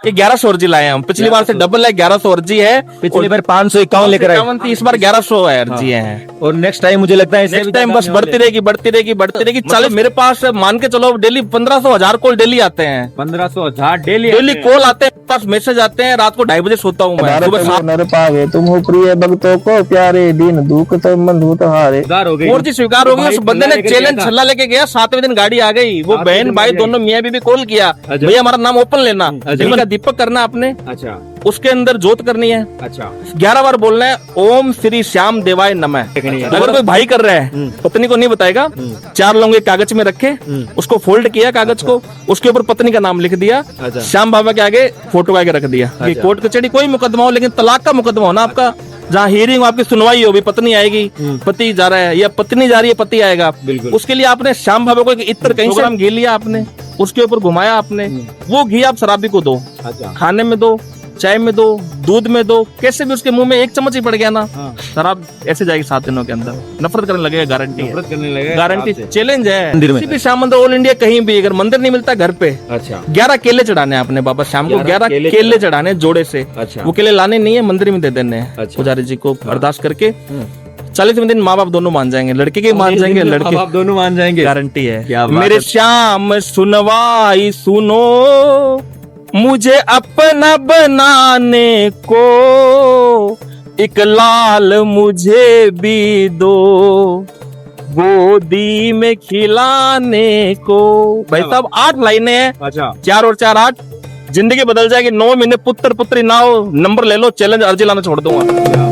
ये 1100 अर्जी लाए हैं हम। पिछली बार से डबल है, 1100 अर्जी है। पिछली बार 551 लेकर आए, इस बार 1100 अर्जी हैं। और नेक्स्ट टाइम मुझे लगता है नेक्स्ट टाइम बस बढ़ती रहेगी, बढ़ती रहेगी, बढ़ती रहेगी। 40 मेरे पास मान के चलो डेली 1500 1000 कॉल डेली आते हैं। 1500 1000 डेली डेली कॉल आते हैं, पास मैसेज आते हैं। रात को 2:30 बजे सोता हूँ मैं, सुबह 7 नर पावे तुम हो प्रिय भक्तों को प्यारे, दिन दुख तुम बंधु तुम्हारे। हो गई। और जी स्वीकार हो गई। उस बंदे ने चैलेंज छल्ला लेके गया, 7वें दिन गाड़ी आ गई। वो बहन भाई दोनों मियाँ बीबी कॉल किया, भैया हमारा नाम ओपन लेना, इनका दीपक करना आपने, अच्छा उसके अंदर जोत करनी है। अच्छा 11 बार बोलना है, ओम श्री श्याम देवाय नमः। अगर कोई भाई कर रहा है, पत्नी को नहीं बताएगा, 4 लोग एक कागज में रखे, उसको फोल्ड किया कागज को, उसके ऊपर पत्नी का नाम लिख दिया, श्याम बाबा के आगे फोटो आगे रख दिया। ये कोर्ट कचहरी कोई मुकदमा हो, लेकिन तलाक का मुकदमा हो ना आपका, जहाँ हियरिंग आपकी सुनवाई हो, भी पत्नी आएगी, पति जा रहा है या पत्नी जा रही है, पति आएगा, उसके लिए आपने श्याम बाबा को एक इत्र कहीं से घी लिया आपने, उसके ऊपर घुमाया आपने, वो घी आप शराबी को दो, खाने में दो, चाय में दो, दूध में दो, कैसे भी उसके मुंह में 1 चम्मच ही पड़ गया ना, शराब ऐसे जाएगी 7 दिनों के अंदर। नफरत करने लगेगा, गारंटी है, गारंटी। चैलेंज है किसी भी श्याम मंदिर ऑल इंडिया कहीं भी, अगर मंदिर नहीं मिलता घर पे, अच्छा 11 केले चढ़ाने हैं आपने बाबा श्याम को, 11 केले चढ़ाने जोड़े से। अच्छा वो केले लाने नहीं है, मंदिर में दे देने हैं पुजारी जी को अरदास करके। 40वें दिन माँ बाप दोनों मान जाएंगे, लड़के के मान जाएंगे, लड़के बाप दोनों मान जाएंगे, गारंटी है। मेरे श्याम सुनवाई सुनो, मुझे अपना बनाने को, एक लाल मुझे भी दो, गोदी में खिलाने को। भाई साहब 8 लाइनें हैं। अच्छा 4 और 4 8, जिंदगी बदल जाएगी। 9 महीने पुत्र पुत्री ना हो, नंबर ले लो, चैलेंज अर्जी लाना छोड़ दूंगा।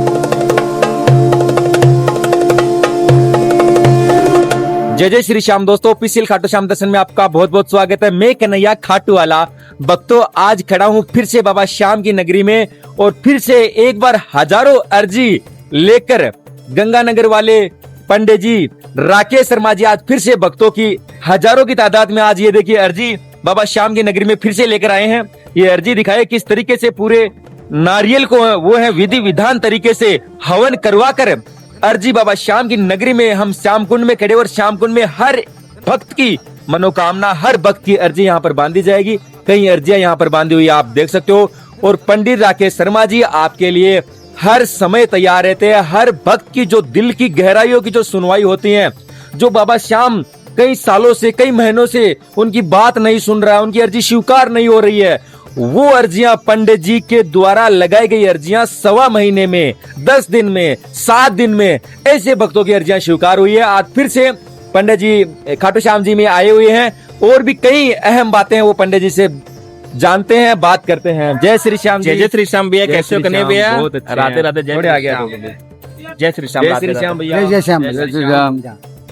जय जय श्री श्याम दोस्तों, ऑफिशियल खाटू श्याम दर्शन में आपका बहुत बहुत स्वागत है। मैं कन्हैया खाटू वाला भक्तों आज खड़ा हूँ फिर से बाबा श्याम की नगरी में, और फिर से एक बार हजारों अर्जी लेकर गंगानगर वाले पंडित जी राकेश शर्मा जी आज फिर से भक्तों की हजारों की तादाद में आज ये देखिए अर्जी बाबा श्याम की नगरी में फिर से लेकर आए हैं। ये अर्जी दिखाए किस तरीके से पूरे नारियल को वो है विधि विधान तरीके से हवन करवा कर अर्जी बाबा श्याम की नगरी में हम श्याम कुंड में खड़े, और श्याम कुंड में हर भक्त की मनोकामना, हर भक्त की अर्जी यहाँ पर बांधी जाएगी। कई अर्जियां यहाँ पर बांधी हुई आप देख सकते हो, और पंडित राकेश शर्मा जी आपके लिए हर समय तैयार रहते हैं। हर भक्त की जो दिल की गहराइयों की जो सुनवाई होती है, जो बाबा श्याम कई सालों से कई महीनों से उनकी बात नहीं सुन रहा है, उनकी अर्जी स्वीकार नहीं हो रही है, वो अर्जियां पंडित जी के द्वारा लगाई गई अर्जियां 1.25 महीने में, 10 दिन में, 7 दिन में ऐसे भक्तों की अर्जियां स्वीकार हुई है। आज फिर से पंडित जी खाटू श्याम जी में आए हुए हैं, और भी कई अहम बातें वो पंडित जी से जानते हैं, बात करते हैं। जय श्री श्याम जी। जय श्री श्याम भैया, कैसे हो कन्हैया भैया? राधे राधे, जय आ गया। जय श्री श्याम, जय श्री श्याम भैया, जय श्याम।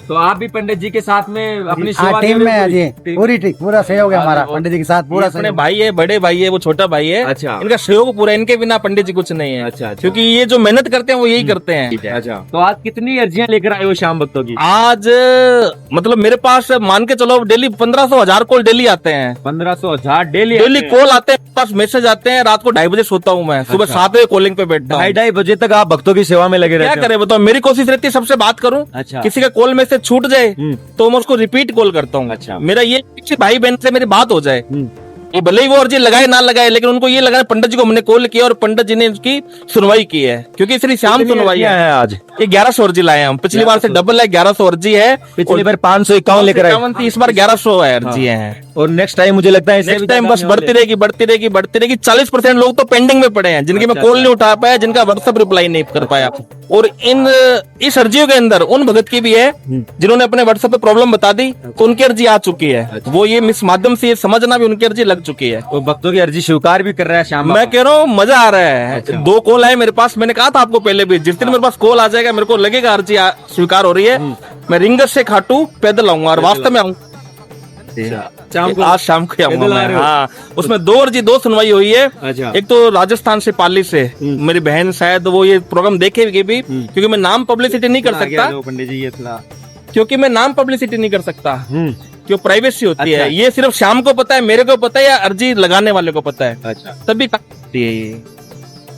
तो आप भी पंडित जी के साथ में अपनी टीम में है जी, पूरा सहयोग है हमारा पंडित जी के साथ, पूरा अपने भाई है, बड़े भाई है, वो छोटा भाई है। अच्छा इनका सहयोग पूरा, इनके बिना पंडित जी कुछ नहीं है। अच्छा क्योंकि ये जो मेहनत करते हैं वो यही करते हैं। अच्छा तो आज कितनी अर्जियां लेकर आए हो श्याम भक्तों की? आज मतलब मेरे पास मान के चलो डेली 1500 1000 कॉल डेली आते हैं। 1500 1000 डेली कॉल आते हैं, पास मैसेज आते हैं। रात को 2:30 बजे सोता हूँ मैं, सुबह 7 बजे कॉलिंग पे बैठता हूँ। 2:30 बजे तक आप भक्तों की सेवा में लगे रहते हैं। क्या करे बताओ, मेरी कोशिश रहती है सबसे बात करूं। अच्छा किसी का कॉल में से छूट जाए तो मैं उसको रिपीट कॉल करता हूँ। अच्छा मेरा ये भाई बहन से मेरी बात हो जाए, ये भले ही वो अर्जी लगाए ना लगाए, लेकिन उनको ये लगा पंडित जी को हमने कॉल किया और पंडित जी ने उसकी सुनवाई की है, क्योंकि श्री श्याम सुनवाई है। आज ये 1100 अर्जी लाए हैं हम। पिछली बार से डबल है, 1100 अर्जी है। पिछली बार 551 लेकर आए, इस बार 1100 अर्जी हैं। और नेक्स्ट टाइम मुझे लगता है नेक्स्ट टाइम बस बढ़ती रहेगी, बढ़ती रहेगी, बढ़ती रहेगी। 40% लोग तो पेंडिंग में पड़े हैं, जिनके मैं कॉल नहीं उठा पाया, जिनका व्हाट्सएप रिप्लाई नहीं कर पाया। और इस अर्जियों के अंदर उन भगत की भी है जिन्होंने अपने व्हाट्सएप पे प्रॉब्लम बता दी, तो उनकी अर्जी आ चुकी है। वो ये इस माध्यम से समझना भी उनकी अर्जी लग चुकी है। तो भक्तों की अर्जी स्वीकार भी कर रहा है श्याम। मैं कह रहा हूँ मजा आ रहा है। 2 कॉल आए मेरे पास, मैंने कहा था आपको पहले भी, जिस दिन मेरे पास कॉल आ जाएगा, मेरे को लगेगा अर्जी स्वीकार हो रही है, मैं रिंगस से खाटू पैदल आऊंगा और वास्तव में आऊंगा। आज शाम को आऊंगा मैं। हाँ उसमें 2 अर्जी 2 सुनवाई हुई है। अच्छा। एक तो राजस्थान से पाली से मेरी बहन, शायद वो ये प्रोग्राम देखेगी भी, क्योंकि मैं नाम पब्लिसिटी नहीं कर सकता पंडित जी, ये क्योंकि मैं नाम पब्लिसिटी नहीं कर सकता, क्यों प्राइवेसी होती है। ये सिर्फ शाम को पता है, मेरे को पता है, या अर्जी लगाने वाले को पता है। अच्छा तभी ये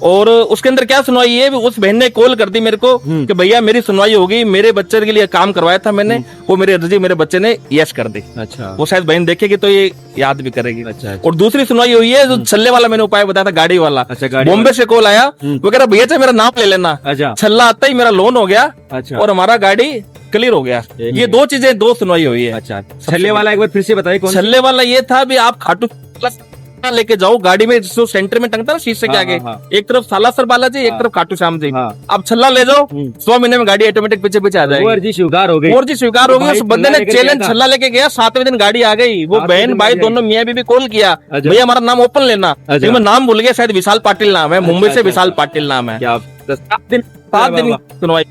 और उसके अंदर क्या सुनवाई है, उस बहन ने कॉल कर दी मेरे को कि भैया मेरी सुनवाई होगी, मेरे बच्चे के लिए काम करवाया था मैंने, वो मेरे अर्जी मेरे बच्चे ने यस कर दी। अच्छा, वो शायद बहन देखेगी तो ये याद भी करेगी। अच्छा। और दूसरी सुनवाई हुई है जो छल्ले वाला मैंने उपाय बताया था, गाड़ी वाला। अच्छा, गाड़ी बॉम्बे से कॉल आया, वो कह रहा भैया चाहे मेरा नाम ले लेना, अच्छा, छल्ला आता ही मेरा लोन हो गया अच्छा, और हमारा गाड़ी क्लियर हो गया। ये दो चीजें, दो सुनवाई हुई है। अच्छा। छल्ले वाला एक बार फिर से बताइए कौन? छल्ले वाला ये था भी आप खाटू लेके जाओ गाड़ी में, जो सेंटर में टंगता ना शीशे के आगे, एक तरफ सालासर बालाजी, एक तरफ खाटू श्याम जी, आप छल्ला ले जाओ, 100 महीने में गाड़ी ऑटोमेटिक पीछे पीछे आ जाएगी। अर्जी स्वीकार हो गई, अर्जी स्वीकार हो गई। उस बंदे ने चैलेंज छल्ला लेके गया, 7वें दिन गाड़ी आ गई। वो बहन भाई दोनों मियाँ बीबी कॉल किया, भैया हमारा नाम ओपन लेना, लेकिन मैं नाम भूल गया, शायद विशाल पाटिल नाम है, मुंबई से विशाल पाटिल नाम है। 7 दिन सुनवाई,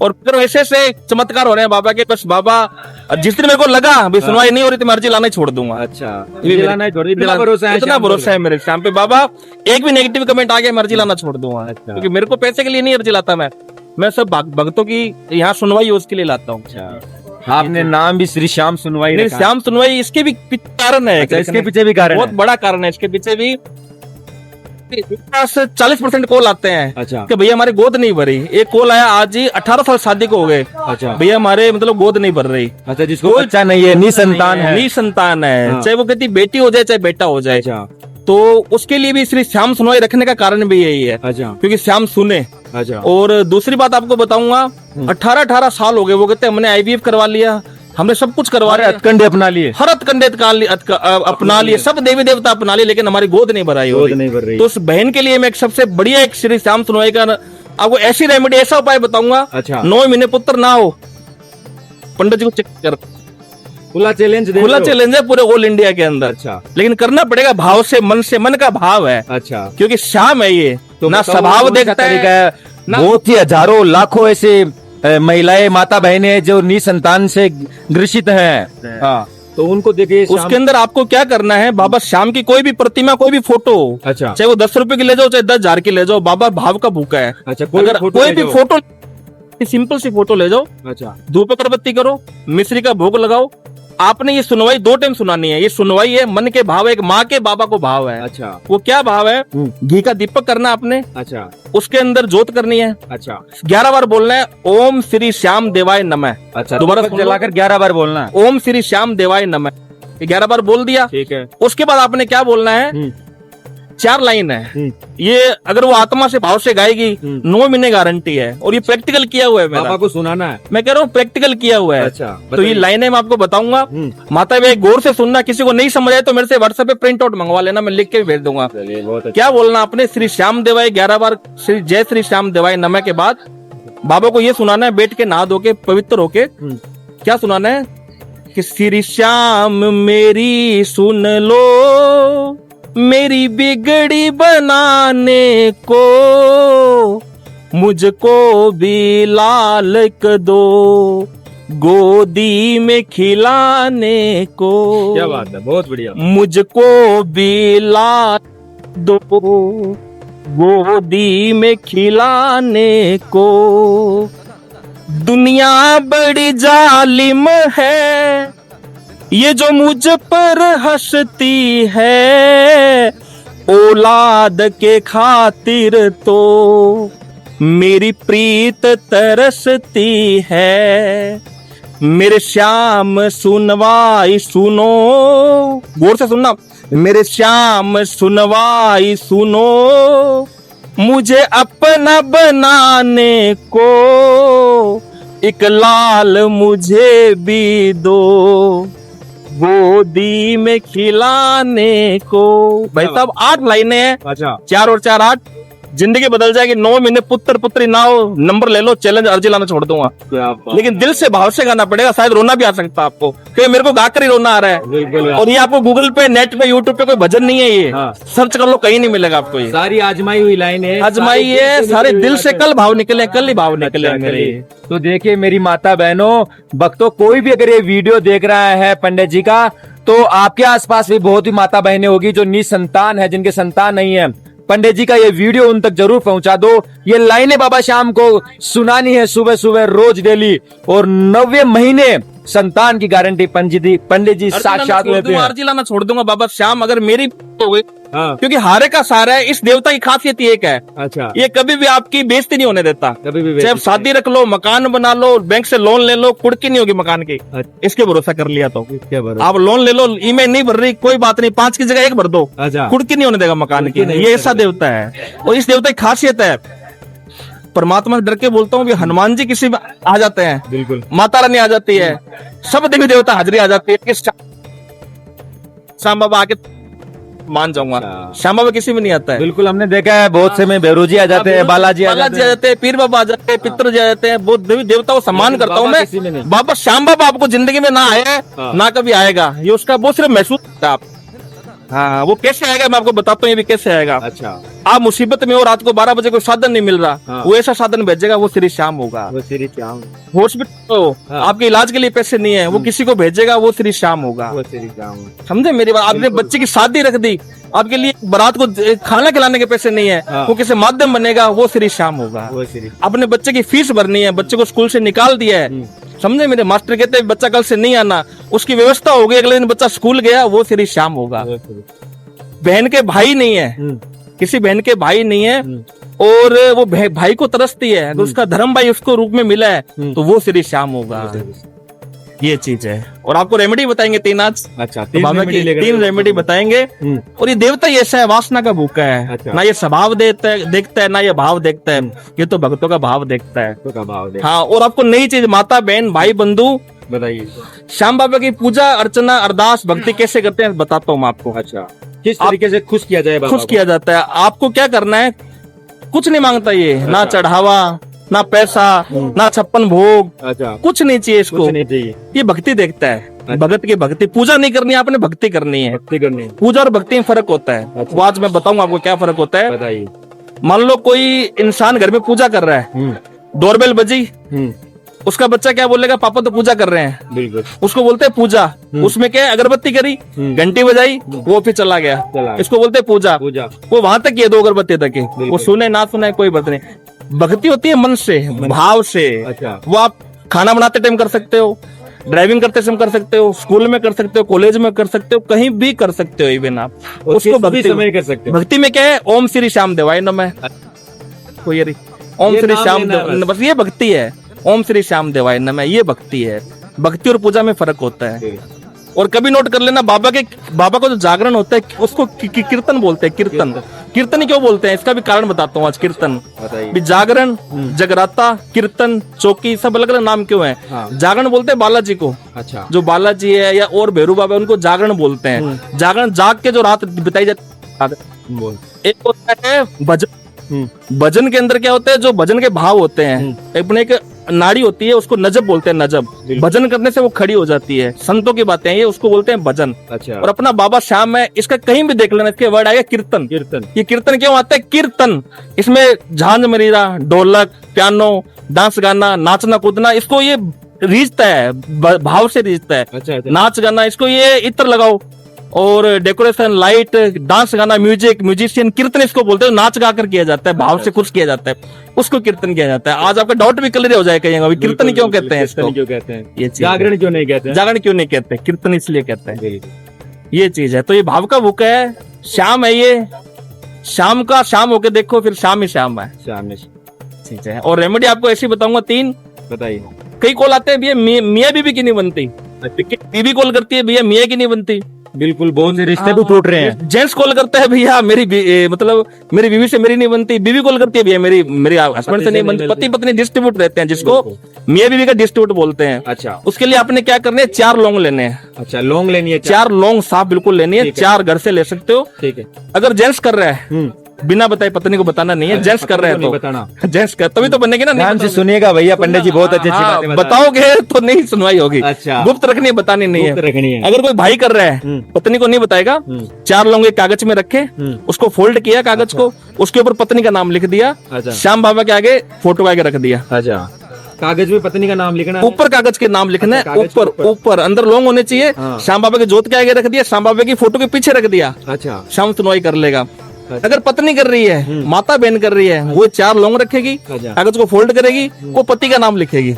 और फिर वैसे से चमत्कार हो रहे हैं बाबा के। बस बाबा जिस दिन मेरे को लगा भाई सुनवाई नहीं हो रही तो मैं अर्जी लाना ही छोड़ दूंगा। अच्छा, इतना भरोसा है मेरे शाम पे बाबा, एक भी नेगेटिव कमेंट आ गया मैं अर्जी लाना छोड़ दूंगा। क्योंकि मेरे को पैसे के लिए नहीं अर्जी लाता मैं सब भक्तों की यहाँ सुनवाई है उसके लिए लाता हूँ। आपने नाम भी श्री श्याम सुनवाई नहीं, श्याम सुनवाई, इसके भी कारण है। इसके पीछे भी कारण, बहुत बड़ा कारण है इसके पीछे भी। 40% कॉल आते हैं। अच्छा, कि भैया हमारी गोद नहीं भरी। एक कॉल आया आज ही, 18 साल शादी को हो गए। अच्छा, भैया हमारे मतलब गोद नहीं भर रही। अच्छा, जिसको बच्चा नहीं है, निसंतान है, निसंतान है, चाहे वो कहती बेटी हो जाए चाहे बेटा हो जाए। अच्छा, तो उसके लिए भी श्री श्याम सुनवाई रखने का कारण भी यही है। अच्छा, क्योंकि श्याम सुने। अच्छा, और दूसरी बात आपको बताऊंगा, 18 साल हो गए, वो कहते हैं हमने IVF करवा लिया, हमने सब कुछ करवा लिया, हथकंडे अपना लिए, हर हथकंडे अपना लिए, सब देवी देवता अपना लिए, लेकिन हमारी गोद नहीं भराई हो रही। तो उस बहन के लिए मैं एक सबसे बढ़िया एक श्री श्याम सुनवाई का आपको ऐसी रेमेडी, ऐसा उपाय बताऊंगा। अच्छा, 9 महीने पुत्र ना हो, पंडित जी को चेक कर, खुला चैलेंज है पूरे ऑल इंडिया के अंदर। अच्छा, लेकिन करना पड़ेगा भाव से, मन का भाव है। अच्छा, क्योंकि श्याम है ये, तो ना स्वभाव देखता है, बहुत ही हजारों लाखों ऐसे महिलाएं, माता बहनें जो निसंतान से ग्रसित हैं। हाँ, तो उनको देखिए, उसके अंदर आपको क्या करना है, बाबा श्याम की कोई भी प्रतिमा, कोई भी फोटो, अच्छा, चाहे वो 10 रुपए की ले जाओ चाहे 10,000 की ले जाओ, बाबा भाव का भूखा है। अच्छा, कोई भी फोटो, सिंपल सी फोटो ले जाओ, अच्छा, धूप अगरबत्ती करो, मिश्री का भोग लगाओ। आपने ये सुनवाई 2 टाइम सुनानी है। ये सुनवाई है मन के भाव, एक माँ के बाबा को भाव है। अच्छा, वो क्या भाव है, घी का दीपक करना आपने। अच्छा, उसके अंदर जोत करनी है। अच्छा, 11 बार बोलना है, ओम श्री श्याम देवाय नमः। अच्छा, दोबारा जलाकर 11 बार बोलना है, ओम श्री श्याम देवाय नमः। 11 बार बोल दिया, ठीक है। उसके बाद आपने क्या बोलना है, 4 लाइन है। ये अगर वो आत्मा से भाव से गाएगी, 9 महीने गारंटी है। और ये प्रैक्टिकल किया हुआ है, पापा को सुनाना है, मैं कह रहा हूँ प्रैक्टिकल किया हुआ है। अच्छा, तो ये लाइनें मैं आपको बताऊंगा, माता भाई गौर से सुनना। किसी को नहीं समझ आए तो मेरे से व्हाट्सएप पे प्रिंट आउट मंगवा लेना, मैं लिख के भेज दूंगा। क्या बोलना आपने, श्री श्याम देवाय 11 बार, श्री जय श्री श्याम देवाय नमः के बाद बाबा को ये सुनाना है, बैठ के नहा धो के पवित्र होके। क्या सुनाना है कि श्री श्याम मेरी सुन लो, मेरी बिगड़ी बनाने को, मुझको भी लालक दो, गोदी में खिलाने को। क्या बात है, बहुत बढ़िया। मुझको भी ला दो, गोदी में खिलाने को। दुनिया बड़ी जालिम है, ये जो मुझ पर हंसती है, औलाद के खातिर तो मेरी प्रीत तरसती है। मेरे श्याम सुनवाई सुनो, गौर से सुनना, मेरे श्याम सुनवाई सुनो, मुझे अपना बनाने को, एक लाल मुझे भी दो, गोदी में खिलाने को। भाई साहब 8 लाइनें हैं। अच्छा, 4 और 4 8, जिंदगी बदल जाएगी। 9 महीने पुत्र पुत्री ना हो, नंबर ले लो, चैलेंज अर्जी लाना छोड़ दूंगा। लेकिन दिल से भाव से गाना पड़ेगा, शायद रोना भी आ सकता है आपको, क्योंकि मेरे को गाकर ही रोना आ रहा है। और ये आपको गूगल पे, नेट पे, यूट्यूब पे कोई भजन नहीं है, ये सर्च कर लो, कहीं नहीं मिलेगा आपको। ये सारी आजमाई हुई लाइन है, आजमाई है, सारे दिल से कल भाव निकले, कल ही भाव निकले मेरे। तो देखिए मेरी माता बहनों, भक्तों, कोई भी अगर ये वीडियो देख रहा है पंडित जी का, तो आपके आसपास भी बहुत ही माता बहनें होगी जो निसंतान है, जिनके संतान नहीं है। पंडित जी का ये वीडियो उन तक जरूर पहुंचा दो। ये लाइनें बाबा श्याम को सुनानी है सुबह सुबह रोज डेली, और 90 महीने संतान की गारंटी पंडित जी साक्षात लेते हैं। अर्जी लाना छोड़ दूंगा बाबा श्याम, अगर मेरी हो गई, हाँ। क्योंकि हारे का सहारा है। इस देवता की खासियत ये एक है, अच्छा, ये कभी भी आपकी बेइज्जती नहीं होने देता। कभी भी चाहे आप शादी रख लो, मकान बना लो, बैंक से लोन ले लो, कुड़की नहीं होगी मकान की। इसके भरोसा कर लिया तो आप लोन ले लो, ईएमआई नहीं भर रही, कोई बात नहीं, 5 की जगह 1 भर दो, अच्छा, कुड़की नहीं होने देगा मकान की। ये ऐसा देवता है, और इस देवता की खासियत है, परमात्मा से डर के बोलता हूँ, हनुमान जी किसी में आ जाते हैं, बिल्कुल, माता रानी आ जाती है, सब देवी देवता हाजिरी आ जाती है। श्याम बाबा आके मान जाऊंगा, श्याम बाबा किसी में नहीं आता है। बिल्कुल, हमने देखा है बहुत से में भैरू जी आ जाते हैं, बालाजी आ जाते हैं, पीर बाबा आ जाते हैं, पितर जी आ जाते हैं, बहुत देवी देवता को सम्मान करता हूँ मैं। बाबा श्याम बाबा आपको जिंदगी में ना आया है, ना कभी आएगा, ये उसका वो सिर्फ महसूस होता है आप। हाँ, वो कैसे आएगा मैं आपको बताता हूँ, ये भी कैसे आएगा। अच्छा, आप मुसीबत में हो, रात को 12 बजे कोई साधन नहीं मिल रहा, वो ऐसा साधन भेजेगा, वो श्री श्याम होगा। वो श्री श्याम। हॉस्पिटल हो, आपके इलाज के लिए पैसे नहीं है, वो किसी को भेजेगा, वो श्री श्याम होगा। वो श्री श्याम, समझे मेरी बात। आपने बच्चे की शादी रख दी, आपके लिए बारात को खाना खिलाने के पैसे नहीं है, वो किसी माध्यम बनेगा, वो श्री श्याम होगा। अपने बच्चे की फीस भरनी है, बच्चे को स्कूल से निकाल दिया है, समझे मेरे, मास्टर कहते हैं बच्चा कल से नहीं आना, उसकी व्यवस्था हो गई, अगले दिन बच्चा स्कूल गया, वो श्री श्याम होगा। बहन के भाई नहीं है, किसी बहन के भाई नहीं है, और वो भाई को तरसती है, अगर उसका धर्म भाई उसको रूप में मिला है, तो वो श्री श्याम होगा। ये चीज है, और आपको रेमेडी बताएंगे 3 आज। अच्छा, तो बाबा की 3 रेमेडी बताएंगे। और ये देवता ही ऐसा है, वासना का भूखा है। अच्छा। ना ये स्वभाव देखता है, ना ये भाव देखता है, ये तो भक्तों का भाव देखता है। हाँ, और आपको नई चीज, माता बहन भाई बंधु बताइए, श्याम बाबा की पूजा अर्चना अरदास भक्ति कैसे करते हैं बताता हूँ मैं आपको। अच्छा, किस तरीके से खुश किया जाए? खुश किया जाता है। आपको क्या करना है, कुछ नहीं मांगता ये, ना चढ़ावा, ना पैसा, ना 56 भोग, अच्छा, कुछ नहीं चाहिए इसको, कुछ नहीं चाहिए। ये भक्ति देखता है। भगत की भक्ति, पूजा नहीं करनी है आपने, भक्ति करनी है। भक्ति करनी है। पूजा और भक्ति में फर्क होता है। वो आज मैं बताऊंगा आपको क्या फर्क होता है। बताइए। मान लो कोई इंसान घर में पूजा कर रहा है, डोरबेल बजी, उसका बच्चा क्या बोलेगा, पापा तो पूजा कर रहे हैं। बिल्कुल, उसको बोलते हैं पूजा। उसमें क्या है, अगरबत्ती करी, घंटी बजाई, वो फिर चला गया, इसको बोलते हैं पूजा। वो वहां तक ये 2 अगरबत्ती तक है, वो सुने ना सुने कोई बात नहीं। भक्ति होती है मन से, भाव से। अच्छा, वो आप खाना बनाते टाइम कर सकते हो, ड्राइविंग करते समय कर सकते हो, स्कूल में कर सकते हो, कॉलेज में कर सकते हो, कहीं भी कर सकते हो। इवन आप उसको भक्ति समय कर सकते हो। भक्ति में क्या है, ओम श्री श्याम देवाय नमः, ओम श्री श्याम, बस ये भक्ति है। ओम श्री श्याम देवाय नमः, ये भक्ति है। भक्ति और पूजा में फर्क होता है। और कभी नोट कर लेना, बाबा को जो जागरण होता है उसको कीर्तन बोलते हैं। कीर्तन ही क्यों बोलते हैं, इसका भी कारण बताता हूँ आज। कीर्तन भी, जागरण, जगराता, कीर्तन, चौकी, सब अलग अलग नाम क्यों है। जागरण बोलते हैं बालाजी को। अच्छा, जो बालाजी है या और भैरू बाबा, उनको जागरण बोलते हैं। जागरण जाग के जो रात बिताई जाती है। एक होता है भजन। भजन के अंदर क्या होता है, जो भजन के भाव होते हैं, अपने एक नाड़ी होती है, उसको नजब बोलते हैं। नजब, भजन करने से वो खड़ी हो जाती है। संतों की बातें हैं ये, उसको बोलते हैं भजन। अच्छा। और अपना बाबा श्याम है, इसका कहीं भी देख लेना, इसके वर्ड आएगा कीर्तन। ये कीर्तन क्यों आता है, कीर्तन, इसमें झांझ मरीरा, ढोलक, पियानो, डांस गाना, नाचना कूदना, इसको ये रीझता है, भाव से रीझता है। अच्छा। नाच गाना, इसको ये इत्र लगाओ, और डेकोरेशन, लाइट, डांस गाना, म्यूजिशियन, कीर्तन इसको बोलते हैं। नाच गा कर किया जाता है, भाव से खुश किया जाता है, उसको कीर्तन किया जाता है। आज आपका डाउट भी क्लियर हो जाएगा, कीर्तन क्यों कहते हैं इसको, क्यों कहते हैं, ये जागरण क्यों नहीं कहते हैं, जागरण क्यों नहीं कहते, कीर्तन इसलिए कहते हैं। ये चीज है। तो ये भाव का भूखा है, श्याम है ये। शाम का शाम होके देखो, फिर शाम ही शाम है। ठीक है। और रेमेडी आपको ऐसी बताऊंगा 3। बताइए। कई कॉल आते हैं, भैया मियाँ बीबी की नहीं बनती, बीबी कॉल करती है, भैया मियाँ की नहीं बनती। बिल्कुल, बहुत से रिश्ते भी टूट रहे हैं। जेंट्स कॉल करता है, भैया मेरी बीवी से मेरी नहीं बनती। बीवी कॉल करती है, भैया मेरी हस्बैंड से नहीं बनती। पति पत्नी डिस्ट्रीब्यूट रहते हैं, जिसको मियाँ बीवी का डिस्ट्रीब्यूट बोलते हैं। अच्छा। उसके लिए आपने क्या करना है, 4 लौंग लेने हैं। अच्छा, लौंग लेनी है, 4 लौंग साफ बिल्कुल लेनी है। 4 घर से ले सकते हो। ठीक है। अगर जेंट्स कर रहा है, बिना बताए पत्नी को बताना नहीं है। जेंट्स कर रहे हैं तो बताना, जेंट्स कर, तभी तो बनेगी ना। ध्यान से सुनिएगा भैया, पंडित जी बहुत अच्छी बातें बताओगे तो नहीं सुनवाई होगी। अच्छा, गुप्त रखनी है, बतानी नहीं है। अगर कोई भाई कर रहा है, पत्नी को नहीं बताएगा, 4 लौंग एक कागज में रखे, उसको फोल्ड किया कागज को, उसके ऊपर पत्नी का नाम लिख दिया, श्याम बाबा के आगे फोटो आगे रख दिया। अच्छा, कागज में पत्नी का नाम लिखना है, ऊपर कागज के नाम लिखना है, ऊपर अंदर लौंग होने चाहिए। श्याम बाबा के जोत के आगे रख दिया, श्याम बाबा की फोटो के पीछे रख दिया। अच्छा, श्याम सुनवाई कर लेगा। अगर पत्नी कर रही है, माता बहन कर रही है, वो 4 लौंग रखेगी, कागज को फोल्ड करेगी, वो पति का नाम लिखेगी।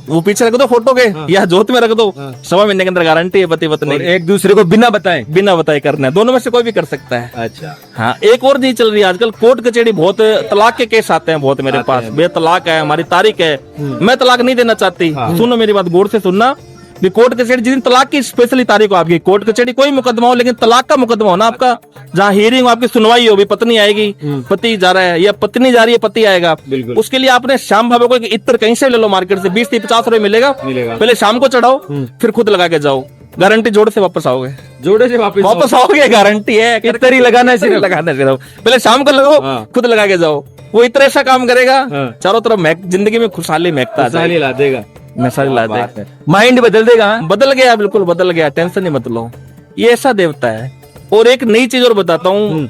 वो पीछे रख दो फोटो के या जोत में रख दो, 1.25 महीने के अंदर गारंटी है पति पत्नी और की। एक दूसरे को बिना बताए। बिना बताए करना है, दोनों में से कोई भी कर सकता है। अच्छा। हाँ, एक और चीज चल रही है आजकल, कोर्ट कचहरी बहुत, तलाक के केस आते हैं बहुत मेरे पास। बेतलाक है, हमारी तारीख है, मैं तलाक नहीं देना चाहती। सुनो मेरी बात गौर से सुनना, कि कोर्ट कचहरी जिस दिन तलाक की स्पेशली तारीख हो आपकी, कोर्ट कचहरी कोई मुकदमा हो, लेकिन तलाक का मुकदमा हो ना आपका, जहाँ हियरिंग आपकी सुनवाई हो, भी पत्नी आएगी, पति जा रहा है या पत्नी जा रही है, पति आएगा, उसके लिए आपने शाम भाभी को एक इत्र कहीं से ले लो मार्केट से, 20-50 रुपए मिलेगा, पहले शाम को चढ़ाओ, फिर खुद लगा के जाओ, गारंटी जोड़ से वापस आओगे, जोड़े से वापस आओगे, गारंटी है। इत्र ही लगाना है, सिर्फ लगाना सिर्फ, पहले शाम को लगाओ, खुद लगा के जाओ, वो इत्र ऐसा काम करेगा, चारों तरफ महक, जिंदगी में खुशहाली महकता है, ला देगा, नशा ला देगा, माइंड बदल देगा। बदल गया, बिल्कुल बदल गया, टेंशन नहीं मत लो, ये ऐसा देवता है। और एक नई चीज और बताता हूँ,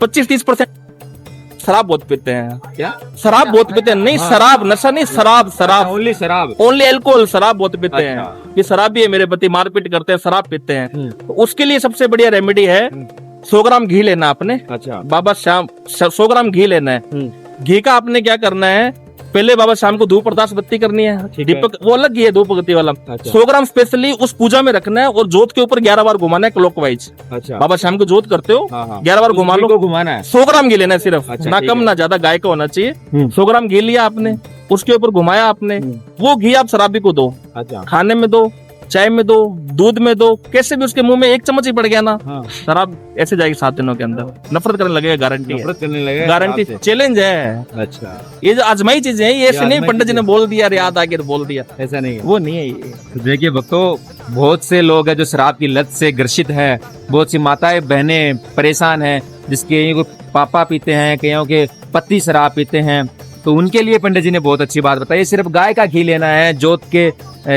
25-30% शराब बहुत पीते हैं। क्या? शराब बहुत पीते हैं, नहीं शराब, नशा नहीं, शराब, शराब, ओनली शराब, ओनली अल्कोहल, शराब बहुत पीते हैं। ये शराब भी है, मेरे पति मारपीट करते हैं, शराब पीते हैं। तो उसके लिए सबसे बढ़िया रेमेडी है, 100 ग्राम घी लेना आपने। अच्छा। बाबा शाम 100 ग्राम घी लेना है। घी का आपने क्या करना है, पहले बाबा शाम को धूप प्रदास बत्ती करनी है, दीपक वो अलग ही है धूप बत्ती वाला। 100 ग्राम स्पेशली उस पूजा में रखना है, और जोत के ऊपर 11 बार घुमाना है क्लॉकवाइज। अच्छा। बाबा शाम को जोत करते हो, 11 बार घुमा लो, घुमाना है। 100 ग्राम घी लेना है सिर्फ, अच्छा, ना कम ना ज्यादा, गाय का होना चाहिए। 100 ग्राम घी लिया आपने, उसके ऊपर घुमाया आपने, वो घी आप शराबी को दो, अच्छा। खाने में दो, चाय में दो, दूध में दो, कैसे भी उसके मुंह में 1 चम्मच ही पड़ गया ना, शराब ऐसे जाएगी 7 दिनों के अंदर, नफरत करने लगेगा, गारंटी है, करने लगेगा, गारंटी, चैलेंज है। अच्छा। ये जो आजमाई चीजें हैं, ये ऐसे नहीं पंडित जी ने बोल दिया, याद आ गया बोल दिया, ऐसा नहीं है, वो नहीं है ये। तो देखिए भक्तों, बहुत से लोग हैं जो शराब की लत से ग्रसित है, बहुत सी माताएं बहनें परेशान हैं, जिसके कईयों के पापा पीते हैं, कईयों के पति शराब पीते हैं, तो उनके लिए पंडित जी ने बहुत अच्छी बात बताई। सिर्फ गाय का घी लेना है, जोत के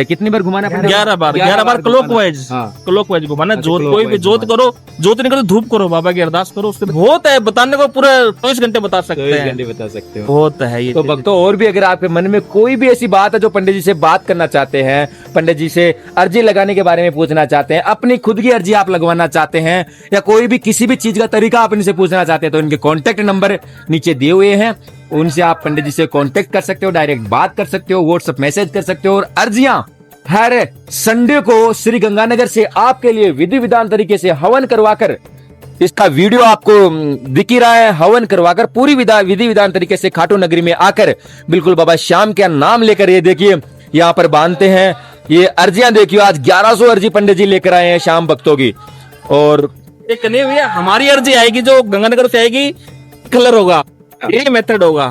कितनी बार घुमाना है? 11 बार क्लॉकवाइज, क्लॉकवाइज घुमाना। जोत कोई भी जोत करो, जोत नहीं करो धूप करो, बाबा की अरदास करो, उसके बहुत है बताने को, पूरा 24 घंटे बता सकते हैं, बता सकते हो, बहुत है ये। तो भक्तों, और भी अगर आपके मन में कोई भी ऐसी बात है जो पंडित जी से बात करना चाहते हैं, पंडित जी से अर्जी लगाने के बारे में पूछना चाहते हैं, अपनी खुद की अर्जी आप लगवाना चाहते हैं, या कोई भी किसी भी चीज का तरीका आप इनसे पूछना चाहते हैं, तो इनके कॉन्टेक्ट नंबर नीचे दिए हुए हैं, उनसे आप पंडित जी से कांटेक्ट कर सकते हो, डायरेक्ट बात कर सकते हो, व्हाट्सएप मैसेज कर सकते हो। और अर्जियां हर संडे को श्री गंगानगर से आपके लिए विधि विधान तरीके से हवन करवाकर, इसका वीडियो आपको दिख ही रहा है, हवन करवाकर पूरी विधि विधान तरीके से खाटू नगरी में आकर बिल्कुल बाबा श्याम का नाम लेकर, ये देखिए यहाँ पर बांधते हैं। ये अर्जियां देखिए, आज 1100 अर्जी पंडित जी लेकर आए हैं श्याम भक्तों की। और एक नहीं भैया, हमारी अर्जी आएगी जो गंगानगर से आएगी, कलर होगा, ये मेथड होगा,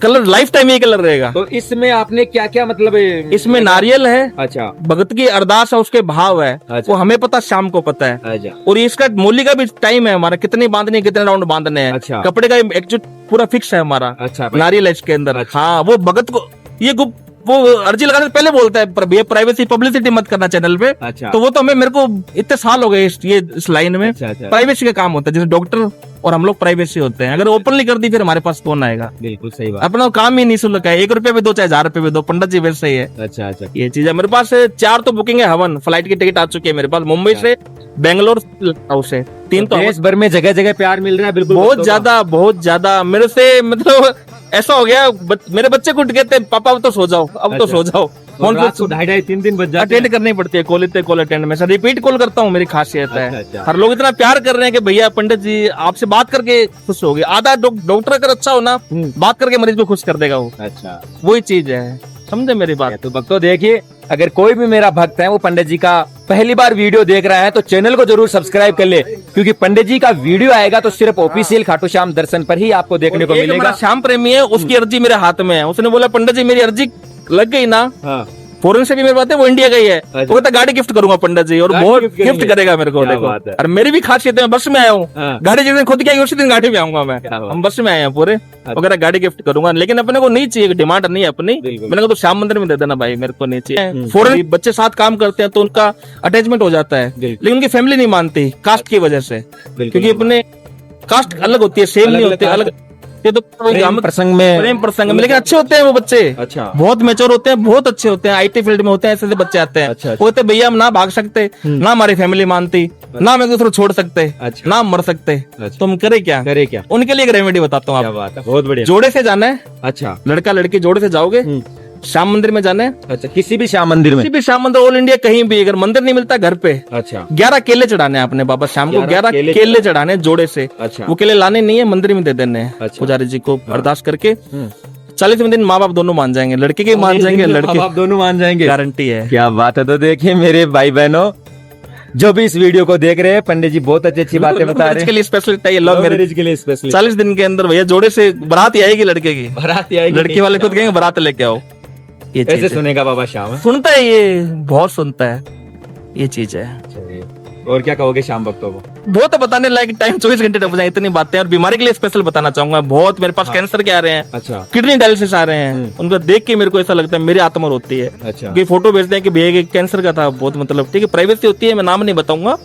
कलर लाइफ टाइम ये कलर रहेगा। तो इसमें आपने क्या क्या मतलब इसमें नारियल है, अच्छा, भगत की अरदास है, उसके भाव है, अच्छा, वो हमें पता, शाम को पता है, अच्छा, और इसका मूली का भी टाइम है हमारा, कितनी बांधनी, कितने राउंड बांधने हैं, अच्छा, कपड़े का एक पूरा फिक्स है हमारा, अच्छा, नारियल है इसके अंदर। अच्छा। हाँ, वो भगत को ये वो अर्जी लगाने से पहले बोलता है, पर भैया प्राइवेसी पब्लिसिटी मत करना चैनल पे। अच्छा। तो वो तो मेरे को इतने साल हो गए इस लाइन में। अच्छा, अच्छा। प्राइवेसी का काम होता है, जैसे डॉक्टर और हम लोग प्राइवेसी होते हैं, अगर ओपनली कर दी फिर हमारे पास कौन आएगा। बिल्कुल सही बात। अपना काम ही निःशुल्क है, 1 रुपया भी दो चाहे 1000 रुपये भी दो, पंडित जी वैसे ही है। अच्छा अच्छा, ये चीज है मेरे पास। 4 तो बुकिंग है हवन, फ्लाइट की टिकट आ चुकी है मेरे पास, मुंबई से, बेंगलोर से, 3 तो देश भर में जगह जगह प्यार मिल रहा है। बिल्कुल बहुत ज्यादा मेरे से, मतलब ऐसा हो गया, मेरे बच्चे को उठ कहते हैं पापा अब तो सो जाओ, अब तो सो जाओ, फोन पे 2:30-3 बज जाते अटेंड करनी पड़ती है, कॉल अटेंड में रिपीट कॉल करता हूँ, मेरी खासियत है। अच्छा। हर लोग इतना प्यार कर रहे हैं कि भैया पंडित जी आपसे बात करके खुश हो गए। आधा डॉक्टर अगर अच्छा हो ना, बात करके मरीज को खुश कर देगा वो। अच्छा, वही चीज है, समझे मेरी बात। तो भक्तों देखिए, अगर कोई भी मेरा भक्त है वो पंडित जी का पहली बार वीडियो देख रहा है तो चैनल को जरूर सब्सक्राइब कर ले, क्योंकि पंडित जी का वीडियो आएगा तो सिर्फ ऑफिशियल खाटू श्याम दर्शन पर ही आपको देखने को मिलेगा। श्याम प्रेमी है, उसकी अर्जी मेरे हाथ में है, उसने बोला पंडित जी मेरी अर्जी लग गई ना, फॉरेन से भी मेरी बात है, वो इंडिया गई है, वो कहता गाड़ी गिफ्ट करूंगा पंडित जी, और बहुत गिफ्ट करेगा मेरे को। देखो, और मेरी भी खासियत है, मैं बस में आया हूँ, गाड़ी जिस दिन खुद की आई उसी दिन गाड़ी में आऊंगा मैं, हम बस में आए हैं पूरे, वगैरह गाड़ी गिफ्ट करूंगा। लेकिन अपने को नहीं चाहिए, डिमांड नहीं है अपनी, मैंने कहा तो श्याम मंदिर में दे देना भाई, मेरे को नहीं चाहिए। फॉरेन बच्चे साथ काम करते हैं तो उनका अटैचमेंट हो जाता है, लेकिन उनकी फैमिली नहीं मानती कास्ट की वजह से, क्योंकि अपने कास्ट अलग होती है, सेम नहीं होते, अलग। ये तो प्रेम प्रसंग में, लेकिन अच्छे होते हैं वो बच्चे, अच्छा, बहुत मैच्योर होते हैं, बहुत अच्छे होते हैं, IT फील्ड में होते हैं, ऐसे बच्चे आते हैं। अच्छा, वो कहते भैया हम ना भाग सकते, ना हमारी फैमिली मानती, ना हम एक दूसरे छोड़ सकते, अच्छा, ना मर सकते, तो हम करे क्या। उनके लिए एक रेमेडी बताता हूँ, बहुत बढ़िया। जोड़े से जाना है, अच्छा, लड़का लड़की जोड़े से जाओगे, श्याम मंदिर में जाना है, अच्छा, किसी भी श्याम मंदिर में? किसी भी श्याम मंदिर, ऑल इंडिया कहीं भी, अगर मंदिर नहीं मिलता घर पे अच्छा 11 केले चढ़ाने हैं अपने बाबा श्याम को, 11 केले चढ़ाने जोड़े से। अच्छा। वो केले लाने नहीं है, मंदिर में दे देने हैं। अच्छा। पुजारी जी को अरदास करके 40वें दिन माँ बाप दोनों मान जाएंगे, लड़के के मान जाएंगे, लड़के आप दोनों मान जाएंगे, गारंटी है। क्या बात है। तो देखिए मेरे भाई बहनों, जो भी इस वीडियो को देख रहे हैं, पंडित जी बहुत अच्छी अच्छी बातें बता रहे के हैं। लिए स्पेशल चाहिए, लव मैरिज के लिए स्पेशल 40 दिन के अंदर भैया जोड़े से बारात ही आएगी लड़के की, बारात आएगी, लड़के वाले खुद कहेंगे बारात लेके आओ। ये ऐसे चीज है। सुनेगा बाबा श्याम। सुनता है, ये बहुत सुनता है, ये चीज है। और क्या कहोगे श्याम भक्तों को? बहुत बताने लायक, टाइम 24 घंटे टप जाए, इतनी बातें। और बीमारी के लिए स्पेशल बताना चाहूंगा, बहुत मेरे पास कैंसर के आ रहे हैं, अच्छा किडनी डायलिसिस आ रहे हैं, उनको देख के मेरे को ऐसा लगता है मेरी आत्मा रोती है। अच्छा कि फोटो भेजते हैं कि भैया ये कैंसर का था, बहुत मतलब ठीक है, प्राइवेसी होती है, मैं नाम नहीं बताऊंगा।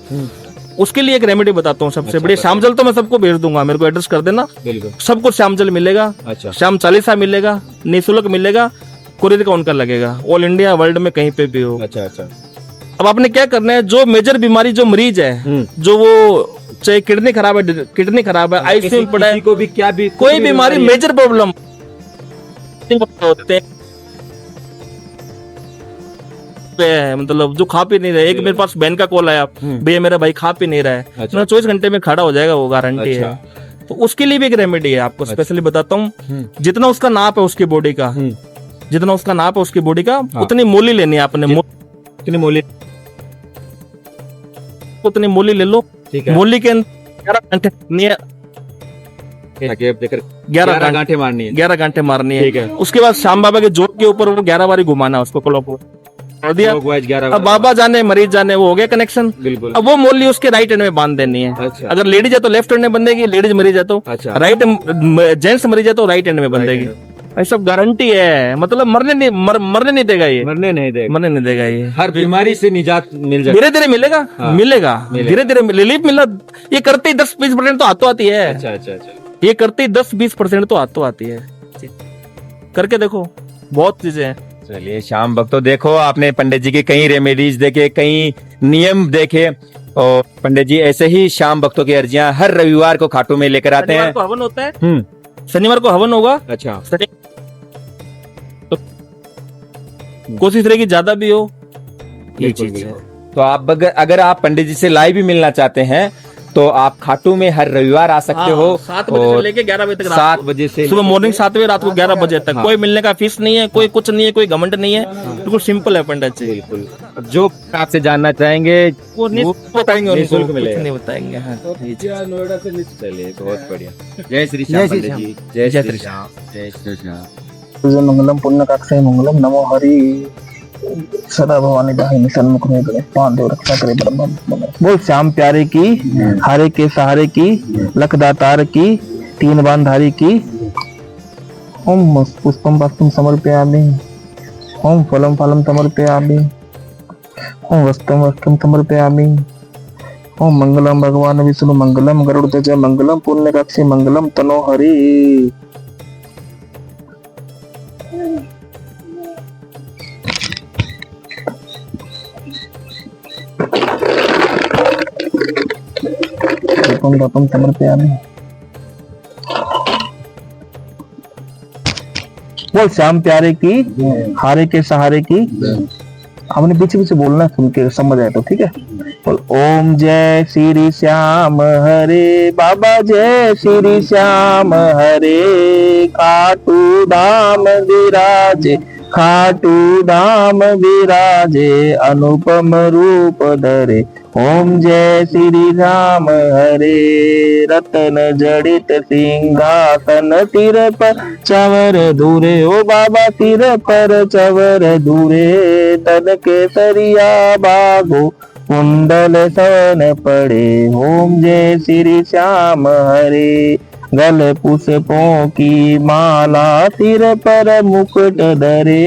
उसके लिए एक रेमेडी बताता हूँ सबसे बड़ी, श्याम जल तो मैं सबको भेज दूंगा, मेरे को एड्रेस कर देना, बिल्कुल सबको श्याम जल मिलेगा। अच्छा श्याम चालीसा मिलेगा, निःशुल्क मिलेगा, कुरियर काउंटर लगेगा, ऑल इंडिया वर्ल्ड में कहीं पे भी हो। अच्छा अच्छा अब आपने क्या करना है, जो मेजर बीमारी जो मरीज है, जो वो चाहे किडनी खराब है, आईसीयू में पड़ा है, को भी क्या भी कोई बीमारी मेजर प्रॉब्लम होते हैं, मतलब जो खा पी नहीं रहे। एक मेरे पास बहन का कॉल आया, भैया मेरा भाई खा पी नहीं रहा है, अच्छा। 24 घंटे में खड़ा हो जाएगा, वो गारंटी अच्छा। है। तो उसके लिए भी एक रेमेडी है, आपको स्पेशली बताता हूँ। जितना उसका नाप है उसकी बॉडी का, जितना उसका नाप है उसकी बॉडी का, उतनी मोली लेनी है आपने, कितनी मोली? उतनी मोली ले लो। ठीक है। मोली के अंदर 11 गांठे 11 गांठे मारनी है, 11 गांठे मारनी ठीक है। है। उसके बाद श्याम बाबा के जोत के ऊपर वो 11 बारी घुमाना है उसको, क्लॉक कर दिया। अब बाबा जाने मरीज जाने, वो हो गया कनेक्शन। बिल्कुल। अब वो मोली उसके राइट हैंड में बांध देनी है। अच्छा। अगर लेडीज है तो लेफ्ट हैंड में बंधेगी, लेडीज मरीज है तो अच्छा। राइट, जेंट्स मरीज है तो राइट हैंड में बंधेगी। ये सब गारंटी है, मतलब मरने नहीं देगा ये, मरने नहीं देगा ये। हर बीमारी से निजात मिल जाए, धीरे धीरे मिलेगा, मिलेगा धीरे धीरे रिलीफ मिला। ये करते ही 10-20% तो हाथों आती है। अच्छा अच्छा अच्छा, ये करते ही 10-20% तो हाथों आती है। करके देखो, बहुत चीजें हैं। चलिए श्याम भक्तों, देखो आपने पंडित जी के कई रेमेडीज देखे, कई नियम देखे, और पंडित जी ऐसे ही श्याम भक्तों की अर्जियां हर रविवार को खाटू में लेकर आते हैं। शनिवार को हवन होता है, शनिवार को हवन होगा। अच्छा। तो कोशिश रहेगी ज्यादा भी हो, ये चीज है। तो आप अगर आप पंडित जी से लाइव भी मिलना चाहते हैं तो आप खाटू में हर रविवार आ सकते हो, 7 बजे से लेके 11 बजे तक, 7 बजे से सुबह मॉर्निंग 7 बजे, रात को 11 बजे तक। कोई मिलने का फीस नहीं है, कोई कुछ नहीं है, कोई घमंड नहीं है, बिल्कुल सिंपल है पंडित जी। बिल्कुल। जो आपसे जानना चाहेंगे वो बताएंगे, निःशुल्क कुछ मिलेगा। नहीं बताएंगे। हाँ, चलिए बहुत बढ़िया। जय श्री श्याम पंडित जी, जय श्री श्याम, जय श्री श्याम। मंगलम पुण्यकाक्षय मंगलम, नमो हरि। सदा भवानी दाहिनी सन्मुख में गणेश पांडव रक्षा करे ब्रह्म। बोल श्याम प्यारे की, हारे के सहारे की, लखदातार की, 3 बांधारी की। ओम पुष्पम पुष्पम समर्पयामि, ओम फलम फलम समर्पयामि, ओम वस्त्रम वस्त्रम समर्पयामि। ओम मंगलम भगवान विष्णु मंगलम, गरुड़ ध्वज मंगलम, पुण्यकाक्षी मंगलम, तनो हरि। रपम समर्पयामि। बोल श्याम प्यारे की, हारे के सहारे की। हमने पीछे पीछे बोलना है, सुन के समझ आए तो ठीक है। बोल ओम जय श्री श्याम हरे, बाबा जय श्री श्याम हरे। खाटू धाम विराजे, खाटू धाम विराजे, अनुपम रूप धरे। ओम जय श्री राम हरे। रतन जड़ित सिंहासन, सिर पर चवर धूरे। ओ बाबा सिर पर चवर धूरे। तन के सरिया बागो, कुंडल सन पड़े। ओम जय श्री श्याम हरे। गल पुष्पों की माला, सिर पर मुकुट धरे।